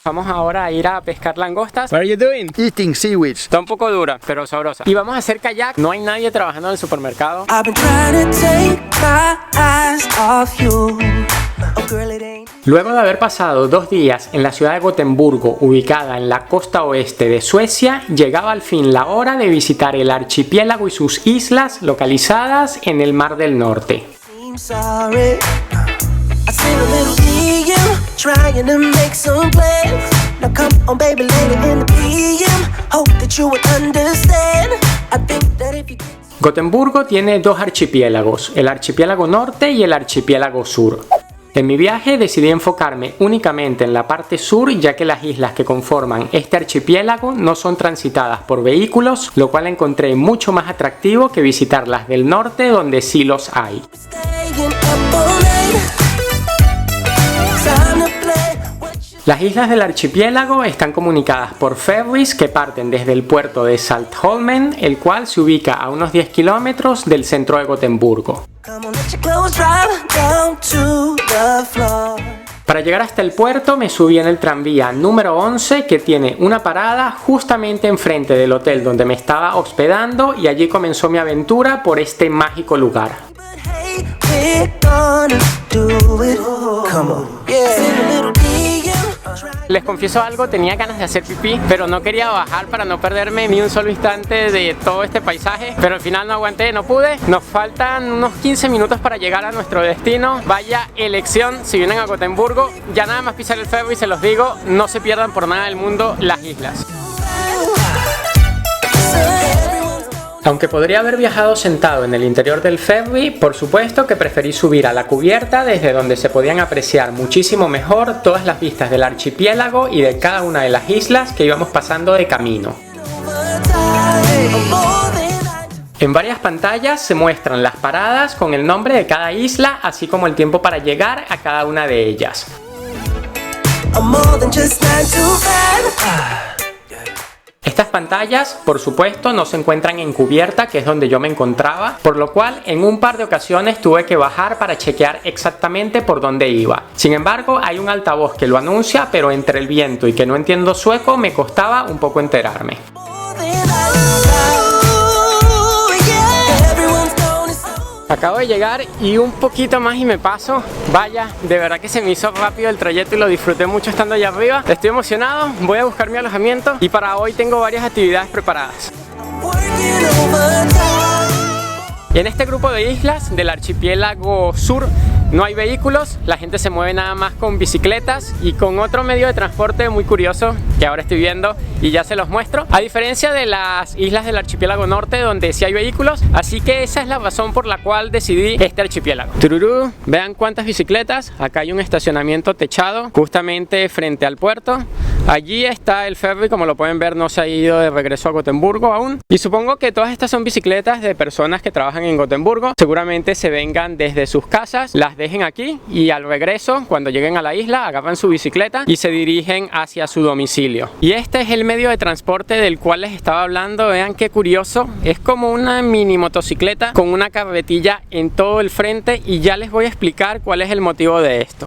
Vamos ahora a ir a pescar langostas. What are you doing? Eating seaweed. Está un poco dura, pero sabrosa. Y vamos a hacer kayak. No hay nadie trabajando en el supermercado. Luego de haber pasado 2 días en la ciudad de Gotemburgo, ubicada en la costa oeste de Suecia, llegaba al fin la hora de visitar el archipiélago y sus islas localizadas en el Mar del Norte. Gotemburgo tiene 2 archipiélagos, el archipiélago norte y el archipiélago sur. En mi viaje decidí enfocarme únicamente en la parte sur, ya que las islas que conforman este archipiélago no son transitadas por vehículos, lo cual encontré mucho más atractivo que visitar las del norte, donde sí los hay. Las islas del archipiélago están comunicadas por ferries que parten desde el puerto de Saltholmen, el cual se ubica a unos 10 kilómetros del centro de Gotemburgo. Para llegar hasta el puerto me subí en el tranvía número 11, que tiene una parada justamente enfrente del hotel donde me estaba hospedando, y allí comenzó mi aventura por este mágico lugar. Les confieso algo, tenía ganas de hacer pipí, pero no quería bajar para no perderme ni un solo instante de todo este paisaje, pero al final no aguanté, no pude. Nos faltan unos 15 minutos para llegar a nuestro destino. Vaya elección si vienen a Gotemburgo, ya nada más pisar el ferry, se los digo, no se pierdan por nada del mundo las islas. Aunque podría haber viajado sentado en el interior del ferry, por supuesto que preferí subir a la cubierta, desde donde se podían apreciar muchísimo mejor todas las vistas del archipiélago y de cada una de las islas que íbamos pasando de camino. En varias pantallas se muestran las paradas con el nombre de cada isla, así como el tiempo para llegar a cada una de ellas. Estas pantallas, por supuesto, no se encuentran en cubierta, que es donde yo me encontraba, por lo cual en un par de ocasiones tuve que bajar para chequear exactamente por dónde iba. Sin embargo, hay un altavoz que lo anuncia, pero entre el viento y que no entiendo sueco me costaba un poco enterarme. Acabo de llegar y un poquito más y me paso. Vaya, de verdad que se me hizo rápido el trayecto y lo disfruté mucho estando allá arriba. Estoy emocionado, voy a buscar mi alojamiento y para hoy tengo varias actividades preparadas. En este grupo de islas del archipiélago sur no hay vehículos, la gente se mueve nada más con bicicletas y con otro medio de transporte muy curioso que ahora estoy viendo y ya se los muestro, a diferencia de las islas del archipiélago norte donde sí hay vehículos, así que esa es la razón por la cual decidí este archipiélago. Tururú, vean cuántas bicicletas, acá hay un estacionamiento techado justamente frente al puerto. Allí está el ferry, como lo pueden ver no se ha ido de regreso a Gotemburgo aún, y supongo que todas estas son bicicletas de personas que trabajan en Gotemburgo, seguramente se vengan desde sus casas, las dejen aquí y al regreso, cuando lleguen a la isla, agarran su bicicleta y se dirigen hacia su domicilio. Y este es el medio de transporte del cual les estaba hablando. Vean qué curioso, es como una mini motocicleta con una carretilla en todo el frente y ya les voy a explicar cuál es el motivo de esto.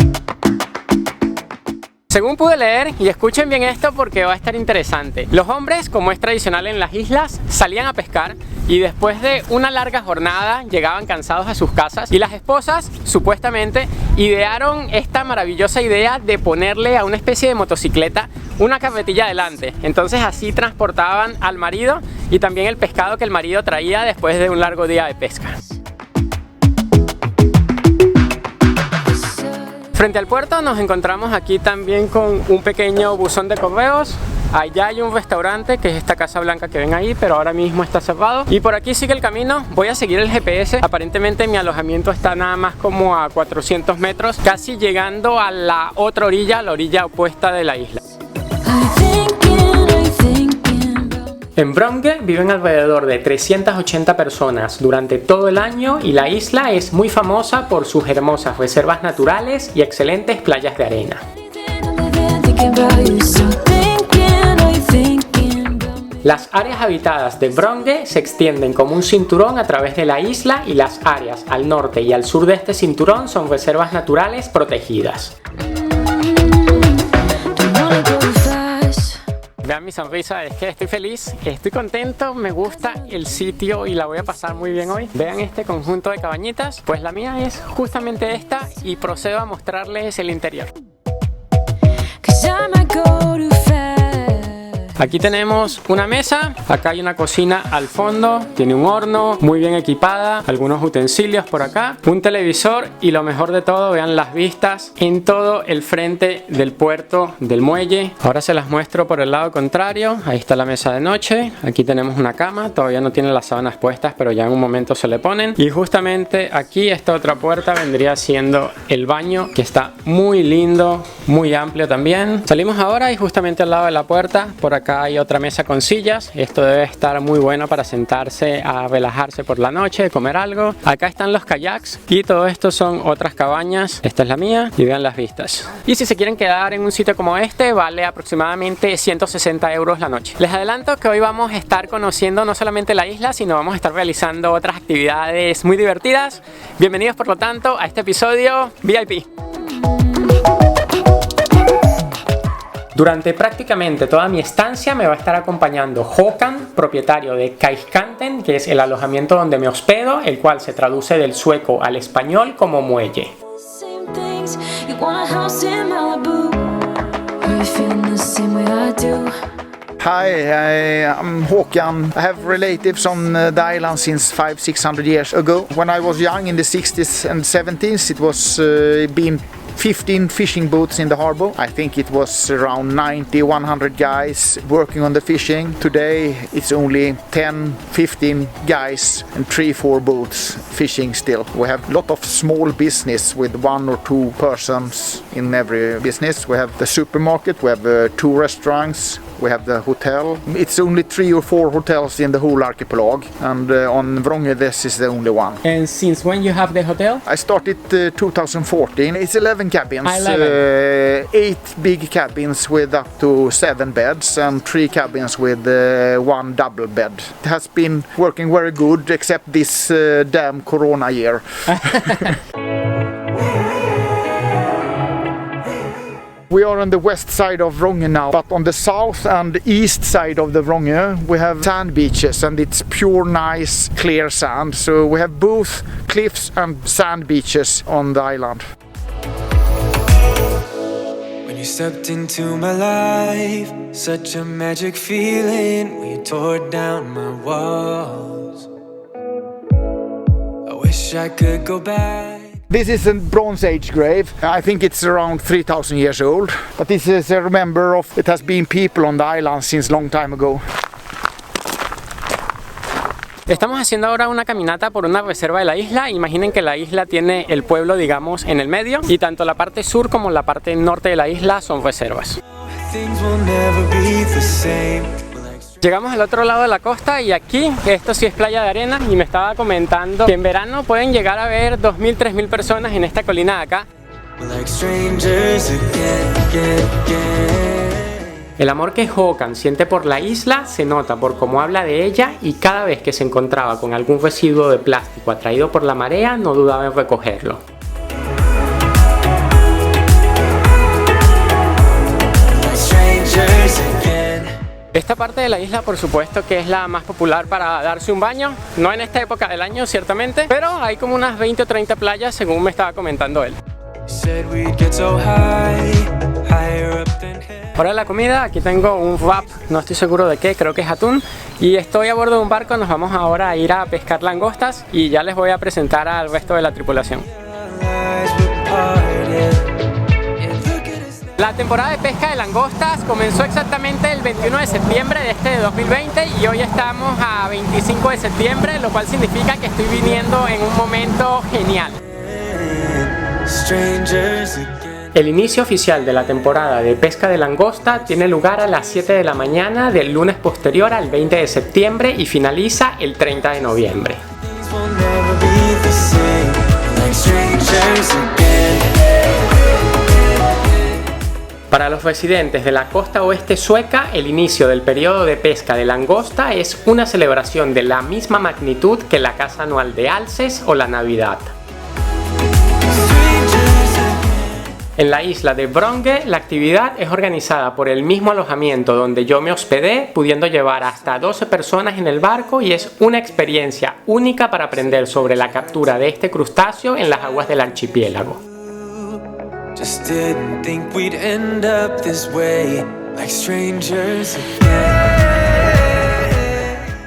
Según pude leer, y escuchen bien esto porque va a estar interesante, los hombres, como es tradicional en las islas, salían a pescar y después de una larga jornada llegaban cansados a sus casas, y las esposas, supuestamente, idearon esta maravillosa idea de ponerle a una especie de motocicleta una carretilla adelante. Entonces así transportaban al marido y también el pescado que el marido traía después de un largo día de pesca. Frente al puerto nos encontramos aquí también con un pequeño buzón de correos. Allá hay un restaurante que es esta Casa Blanca que ven ahí, pero ahora mismo está cerrado. Y por aquí sigue el camino, voy a seguir el GPS. Aparentemente mi alojamiento está nada más como a 400 metros, casi llegando a la otra orilla, la orilla opuesta de la isla. En Brøndby viven alrededor de 380 personas durante todo el año y la isla es muy famosa por sus hermosas reservas naturales y excelentes playas de arena. Las áreas habitadas de Brøndby se extienden como un cinturón a través de la isla y las áreas al norte y al sur de este cinturón son reservas naturales protegidas. Vean mi sonrisa, es que estoy feliz, estoy contento, me gusta el sitio y la voy a pasar muy bien hoy. Vean este conjunto de cabañitas, pues la mía es justamente esta y procedo a mostrarles el interior. Aquí tenemos una mesa, acá hay una cocina al fondo, tiene un horno muy bien equipada, algunos utensilios por acá, un televisor y lo mejor de todo, vean las vistas en todo el frente del puerto del muelle. Ahora se las muestro por el lado contrario. Ahí está la mesa de noche, aquí tenemos una cama, todavía no tiene las sábanas puestas pero ya en un momento se le ponen, y justamente aquí esta otra puerta vendría siendo el baño, que está muy lindo, muy amplio también. Salimos ahora y justamente al lado de la puerta por acá hay otra mesa con sillas. Esto debe estar muy bueno para sentarse a relajarse por la noche, comer algo. Acá están los kayaks y todo esto son otras cabañas. Esta es la mía y vean las vistas. Y si se quieren quedar en un sitio como este, vale aproximadamente 160 euros la noche. Les adelanto que hoy vamos a estar conociendo no solamente la isla, sino vamos a estar realizando otras actividades muy divertidas. Bienvenidos por lo tanto a este episodio VIP. Durante prácticamente toda mi estancia me va a estar acompañando Håkan, propietario de Kaikkanten, que es el alojamiento donde me hospedo, el cual se traduce del sueco al español como muelle. Hi, I'm Håkan. I have relatives on the island since 500-600 years ago. When I was young in the 60s and 70s, it was been 15 fishing boats in the harbor. I think it was around 90-100 guys working on the fishing. Today it's only 10-15 guys and 3-4 boats fishing still. We have a lot of small business with 1 or 2 persons in every business. We have the supermarket, we have 2 restaurants, we have the hotel. It's only 3 or 4 hotels in the whole archipelago, and on Vrångö this is the only one. And since when you have the hotel? I started 2014. It's 11 cabins, 8 big cabins with up to 7 beds and 3 cabins with 1 double bed. It has been working very good except this damn corona year. We are on the west side of Vrångö now, but on the south and east side of the Vrångö we have sand beaches, and it's pure nice clear sand, so we have both cliffs and sand beaches on the island. When you stepped into my life, such a magic feeling when you tore down my walls. I wish I could go back. This is a Bronze Age grave. I think it's around 3000 years old. But this is a remember of it has been people on the island since long time ago. Estamos haciendo ahora una caminata por una reserva de la isla. Imaginen que la isla tiene el pueblo, digamos, en el medio, y tanto la parte sur como la parte norte de la isla son reservas. Llegamos al otro lado de la costa y aquí, esto sí es playa de arena, y me estaba comentando que en verano pueden llegar a ver 2000-3000 personas en esta colina de acá. El amor que Håkan siente por la isla se nota por cómo habla de ella, y cada vez que se encontraba con algún residuo de plástico atraído por la marea no dudaba en recogerlo. Esta parte de la isla por supuesto que es la más popular para darse un baño, no en esta época del año ciertamente, pero hay como unas 20 o 30 playas según me estaba comentando él. Ahora la comida, aquí tengo un wrap, no estoy seguro de qué, creo que es atún, y estoy a bordo de un barco. Nos vamos ahora a ir a pescar langostas y ya les voy a presentar al resto de la tripulación. La temporada de pesca de langostas comenzó exactamente el 21 de septiembre de este 2020 y hoy estamos a 25 de septiembre, lo cual significa que estoy viniendo en un momento genial. El inicio oficial de la temporada de pesca de langosta tiene lugar a las 7 de la mañana del lunes posterior al 20 de septiembre y finaliza el 30 de noviembre. Para los residentes de la costa oeste sueca, el inicio del periodo de pesca de langosta es una celebración de la misma magnitud que la caza anual de alces o la Navidad. En la isla de Bronge, la actividad es organizada por el mismo alojamiento donde yo me hospedé, pudiendo llevar hasta 12 personas en el barco, y es una experiencia única para aprender sobre la captura de este crustáceo en las aguas del archipiélago. Just didn't think we'd end up this way, like strangers again.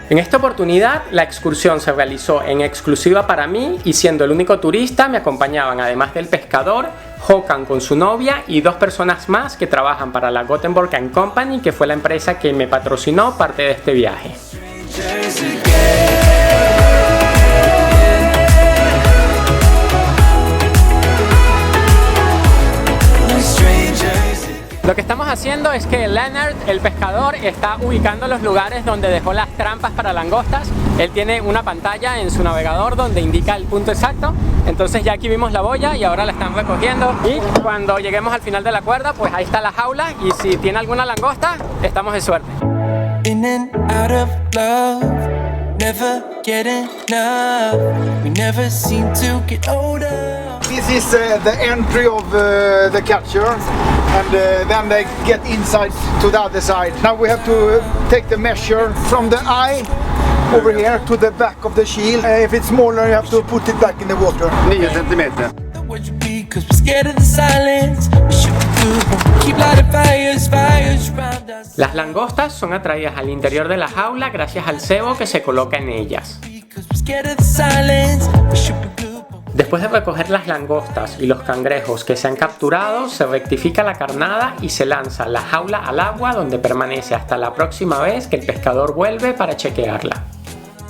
En esta oportunidad, la excursión se realizó en exclusiva para mí, y siendo el único turista me acompañaban, además del pescador, Håkan con su novia y 2 personas más que trabajan para la Gothenburg & Company, que fue la empresa que me patrocinó parte de este viaje. Lo que estamos haciendo es que Leonard, el pescador, está ubicando los lugares donde dejó las trampas para langostas. Él tiene una pantalla en su navegador donde indica el punto exacto. Entonces ya aquí vimos la boya y ahora la están recogiendo. Y cuando lleguemos al final de la cuerda, pues ahí está la jaula, y si tiene alguna langosta, estamos de suerte. In and out of love, never get enough. We never seem to get older. This is the entry of the catcher, and then they get inside to the other side. Now we have to take the measure from the eye over here to the back of the shield. If it's smaller, you have to put it back in the water. 9 centimeter. Would you be? 'Cause we're scared of the silence. We should be good. Keep lighting fires around us. Las langostas son atraídas al interior de la jaula gracias al cebo que se coloca en ellas. 'Cause we're scared of the silence. We should be good. Después de recoger las langostas y los cangrejos que se han capturado, se rectifica la carnada y se lanza la jaula al agua, donde permanece hasta la próxima vez que el pescador vuelve para chequearla.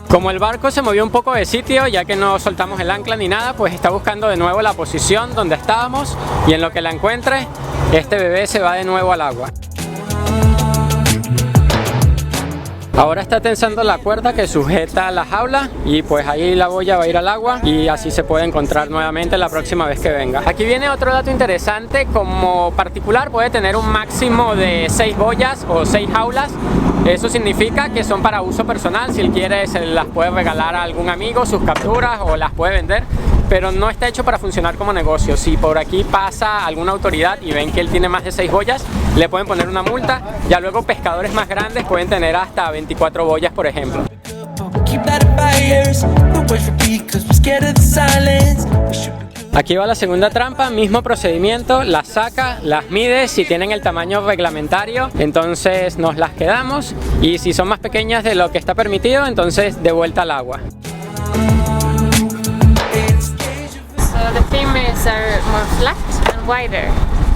Como el barco se movió un poco de sitio, ya que no soltamos el ancla ni nada, pues está buscando de nuevo la posición donde estábamos, y en lo que la encuentre, este bebé se va de nuevo al agua. Ahora está tensando la cuerda que sujeta la jaula, y pues ahí la boya va a ir al agua, y así se puede encontrar nuevamente la próxima vez que venga. Aquí viene otro dato interesante: como particular puede tener un máximo de 6 boyas o 6 jaulas. Eso significa que son para uso personal. Si él quiere, se las puede regalar a algún amigo, sus capturas, o las puede vender, pero no está hecho para funcionar como negocio. Si por aquí pasa alguna autoridad y ven que él tiene más de 6 boyas, le pueden poner una multa. Ya luego pescadores más grandes pueden tener hasta 24 boyas, por ejemplo. Aquí va la segunda trampa, mismo procedimiento, las saca, las mide, si tienen el tamaño reglamentario, entonces nos las quedamos, y si son más pequeñas de lo que está permitido, entonces de vuelta al agua. So the females are more flat and wider,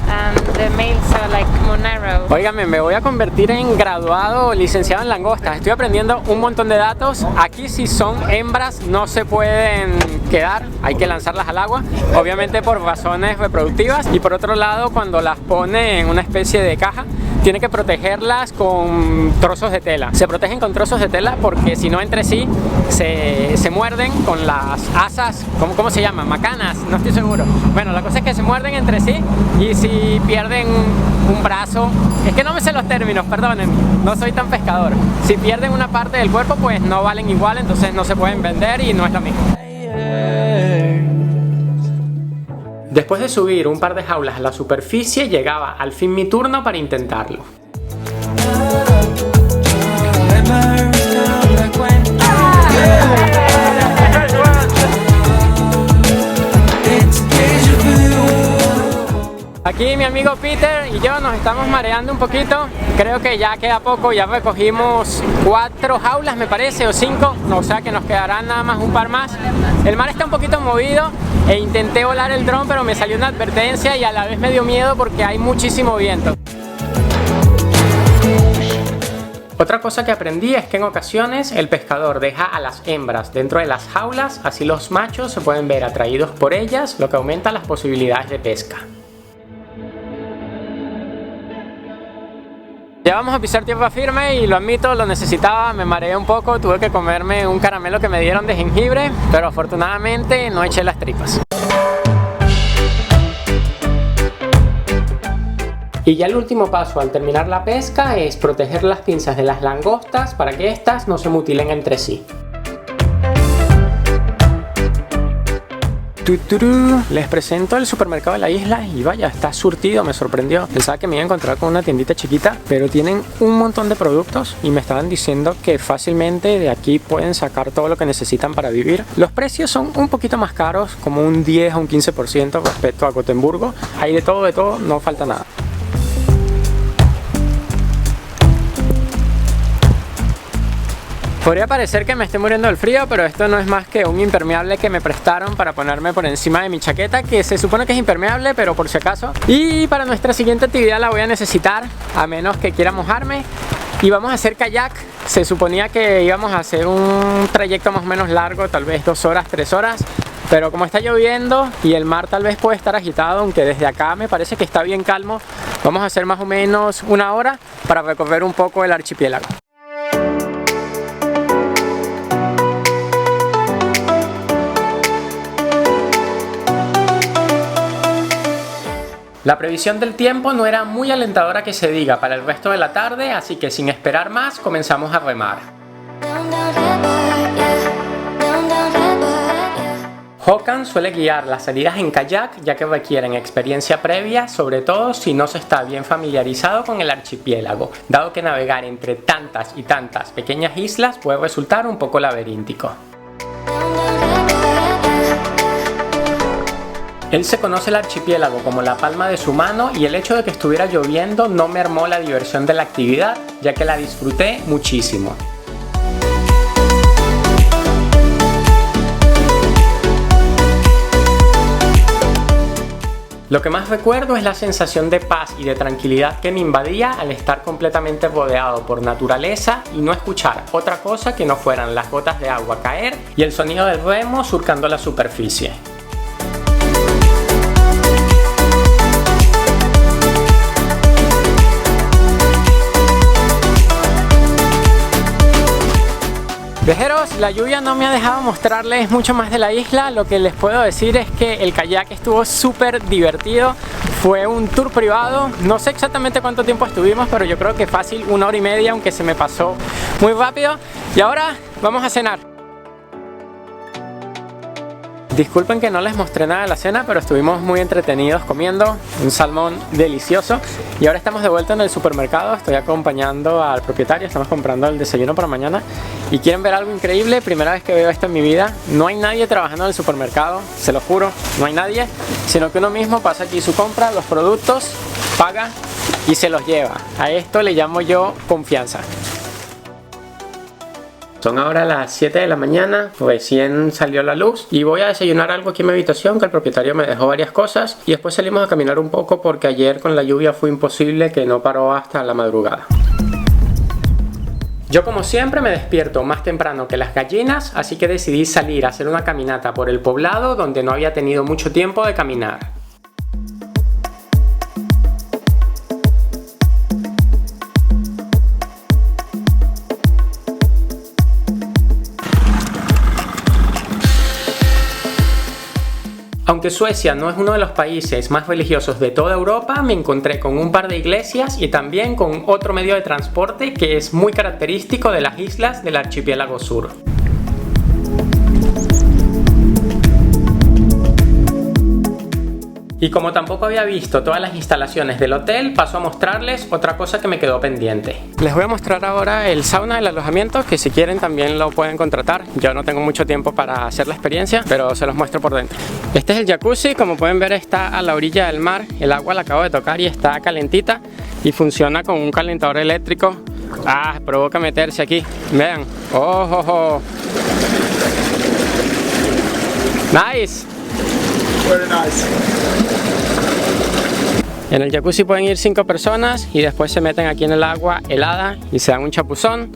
and the males are like more narrow. Óigame, me voy a convertir en graduado licenciado en langostas. Estoy aprendiendo un montón de datos. Aquí, si son hembras, no se pueden quedar, hay que lanzarlas al agua, obviamente por razones reproductivas. Y por otro lado, cuando las pone en una especie de caja, tiene que protegerlas con trozos de tela. Se protegen con trozos de tela porque si no, entre sí se muerden con las asas. ¿Cómo se llama? Macanas, no estoy seguro. Bueno, la cosa es que se muerden entre sí, y si pierden un brazo, es que no me sé los términos, perdónenme, no soy tan pescador. Si pierden una parte del cuerpo, pues no valen igual, entonces no se pueden vender y no es lo mismo. Después de subir un par de jaulas a la superficie, llegaba al fin mi turno para intentarlo. Aquí mi amigo Peter y yo nos estamos mareando un poquito. Creo que ya queda poco, ya recogimos 4 jaulas me parece, o 5, o sea que nos quedarán nada más un par más. El mar está un poquito movido e intenté volar el dron, pero me salió una advertencia y a la vez me dio miedo porque hay muchísimo viento. Otra cosa que aprendí es que en ocasiones el pescador deja a las hembras dentro de las jaulas, así los machos se pueden ver atraídos por ellas, lo que aumenta las posibilidades de pesca. Ya vamos a pisar tierra firme y lo admito, lo necesitaba, me mareé un poco, tuve que comerme un caramelo que me dieron de jengibre, pero afortunadamente no eché las tripas. Y ya el último paso al terminar la pesca es proteger las pinzas de las langostas para que éstas no se mutilen entre sí. Les presento el supermercado de la isla y vaya, está surtido, me sorprendió. Pensaba que me iba a encontrar con una tiendita chiquita, pero tienen un montón de productos y me estaban diciendo que fácilmente de aquí pueden sacar todo lo que necesitan para vivir. Los precios son un poquito más caros, como un 10 o un 15% respecto a Gotemburgo. Hay de todo, no falta nada. Podría parecer que me esté muriendo del frío, pero esto no es más que un impermeable que me prestaron para ponerme por encima de mi chaqueta, que se supone que es impermeable, pero por si acaso. Y para nuestra siguiente actividad la voy a necesitar, a menos que quiera mojarme. Y vamos a hacer kayak. Se suponía que íbamos a hacer un trayecto más o menos largo, tal vez 2 horas, 3 horas. Pero como está lloviendo y el mar tal vez puede estar agitado, aunque desde acá me parece que está bien calmo, vamos a hacer más o menos 1 hora para recorrer un poco el archipiélago. La previsión del tiempo no era muy alentadora que se diga para el resto de la tarde, así que sin esperar más comenzamos a remar. Håkan suele guiar las salidas en kayak ya que requieren experiencia previa, sobre todo si no se está bien familiarizado con el archipiélago, dado que navegar entre tantas y tantas pequeñas islas puede resultar un poco laberíntico. Él se conoce el archipiélago como la palma de su mano y el hecho de que estuviera lloviendo no mermó la diversión de la actividad, ya que la disfruté muchísimo. Lo que más recuerdo es la sensación de paz y de tranquilidad que me invadía al estar completamente rodeado por naturaleza y no escuchar otra cosa que no fueran las gotas de agua caer y el sonido del remo surcando la superficie. Viajeros, la lluvia no me ha dejado mostrarles mucho más de la isla. Lo que les puedo decir es que el kayak estuvo súper divertido. Fue un tour privado, no sé exactamente cuánto tiempo estuvimos, pero yo creo que fácil 1 hora y media, aunque se me pasó muy rápido. Y ahora vamos a cenar. Disculpen que no les mostré nada de la cena, pero estuvimos muy entretenidos comiendo un salmón delicioso. Y ahora estamos de vuelta en el supermercado, estoy acompañando al propietario, estamos comprando el desayuno para mañana. Y quieren ver algo increíble, primera vez que veo esto en mi vida. No hay nadie trabajando en el supermercado, se lo juro, no hay nadie. Sino que uno mismo pasa aquí su compra, los productos, paga y se los lleva. A esto le llamo yo confianza. Son ahora las 7 de la mañana, recién salió la luz y voy a desayunar algo aquí en mi habitación, que el propietario me dejó varias cosas, y después salimos a caminar un poco porque ayer con la lluvia fue imposible, que no paró hasta la madrugada. Yo como siempre me despierto más temprano que las gallinas, así que decidí salir a hacer una caminata por el poblado donde no había tenido mucho tiempo de caminar. Aunque Suecia no es uno de los países más religiosos de toda Europa, me encontré con un par de iglesias y también con otro medio de transporte que es muy característico de las islas del archipiélago sur. Y como tampoco había visto todas las instalaciones del hotel, paso a mostrarles otra cosa que me quedó pendiente. Les voy a mostrar ahora el sauna del alojamiento, que si quieren también lo pueden contratar. Yo no tengo mucho tiempo para hacer la experiencia, pero se los muestro por dentro. Este es el jacuzzi, como pueden ver está a la orilla del mar. El agua la acabo de tocar y está calentita y funciona con un calentador eléctrico. Ah, provoca meterse aquí. Vean. Oh, oh, oh. Nice. Very nice. En el jacuzzi pueden ir 5 personas y después se meten aquí en el agua helada y se dan un chapuzón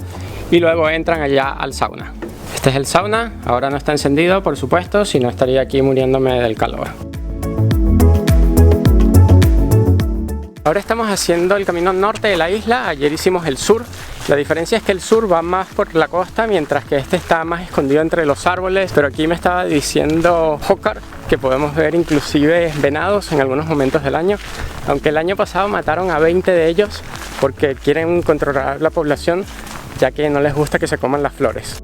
y luego entran allá al sauna. Este es el sauna, ahora no está encendido por supuesto, si no estaría aquí muriéndome del calor. Ahora estamos haciendo el camino norte de la isla, ayer hicimos el sur. La diferencia es que el sur va más por la costa, mientras que este está más escondido entre los árboles. Pero aquí me estaba diciendo Håkan que podemos ver inclusive venados en algunos momentos del año. Aunque el año pasado mataron a 20 de ellos porque quieren controlar la población, ya que no les gusta que se coman las flores.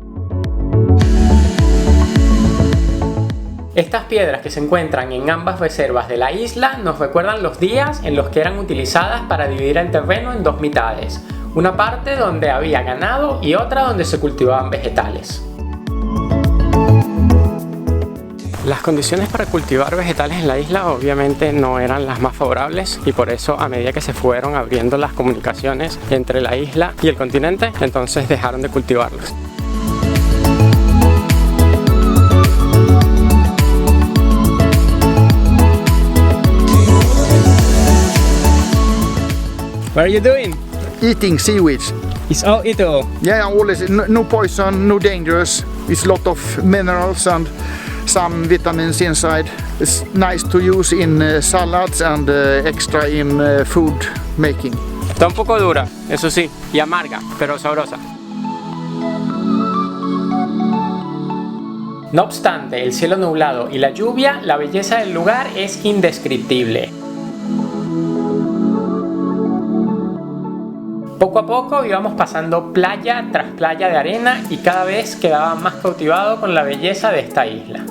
Estas piedras que se encuentran en ambas reservas de la isla nos recuerdan los días en los que eran utilizadas para dividir el terreno en dos mitades, una parte donde había ganado y otra donde se cultivaban vegetales. Las condiciones para cultivar vegetales en la isla obviamente no eran las más favorables y por eso a medida que se fueron abriendo las comunicaciones entre la isla y el continente, entonces dejaron de cultivarlos. What are you doing? Eating seaweeds. It's all it all. Yeah, always no poison, no dangerous. It's a lot of minerals and some vitamins inside. It's nice to use in salads and extra in food making. Está un poco dura, eso sí, y amarga, pero sabrosa. No obstante el cielo nublado y la lluvia, la belleza del lugar es indescriptible. Poco a poco íbamos pasando playa tras playa de arena y cada vez quedaba más cautivado con la belleza de esta isla.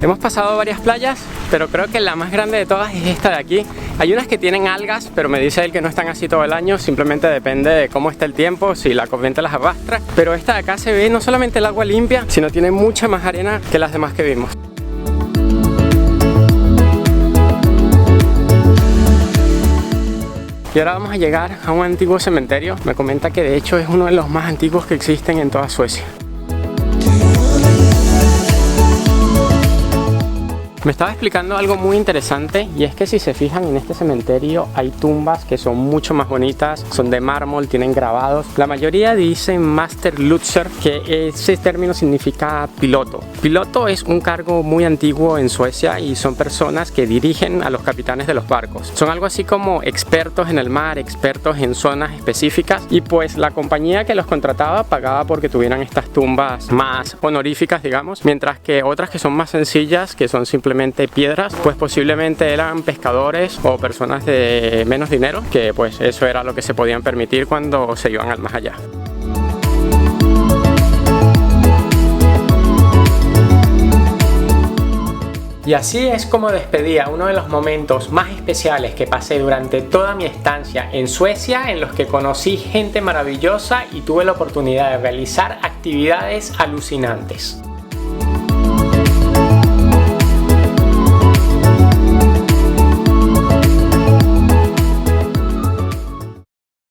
Hemos pasado varias playas, pero creo que la más grande de todas es esta de aquí. Hay unas que tienen algas, pero me dice él que no están así todo el año, simplemente depende de cómo está el tiempo, si la corriente las arrastra. Pero esta de acá se ve no solamente el agua limpia, sino tiene mucha más arena que las demás que vimos. Y ahora vamos a llegar a un antiguo cementerio. Me comenta que de hecho es uno de los más antiguos que existen en toda Suecia. Me estaba explicando algo muy interesante y es que si se fijan en este cementerio hay tumbas que son mucho más bonitas, son de mármol, tienen grabados. La mayoría dicen Master Lutzer, que ese término significa piloto. Piloto es un cargo muy antiguo en Suecia y son personas que dirigen a los capitanes de los barcos. Son algo así como expertos en el mar, expertos en zonas específicas y pues la compañía que los contrataba pagaba porque tuvieran estas tumbas más honoríficas, digamos, mientras que otras que son más sencillas, que son simplemente piedras, pues posiblemente eran pescadores o personas de menos dinero, que pues eso era lo que se podían permitir cuando se iban al más allá. Y así es como despedía uno de los momentos más especiales que pasé durante toda mi estancia en Suecia, en los que conocí gente maravillosa y tuve la oportunidad de realizar actividades alucinantes.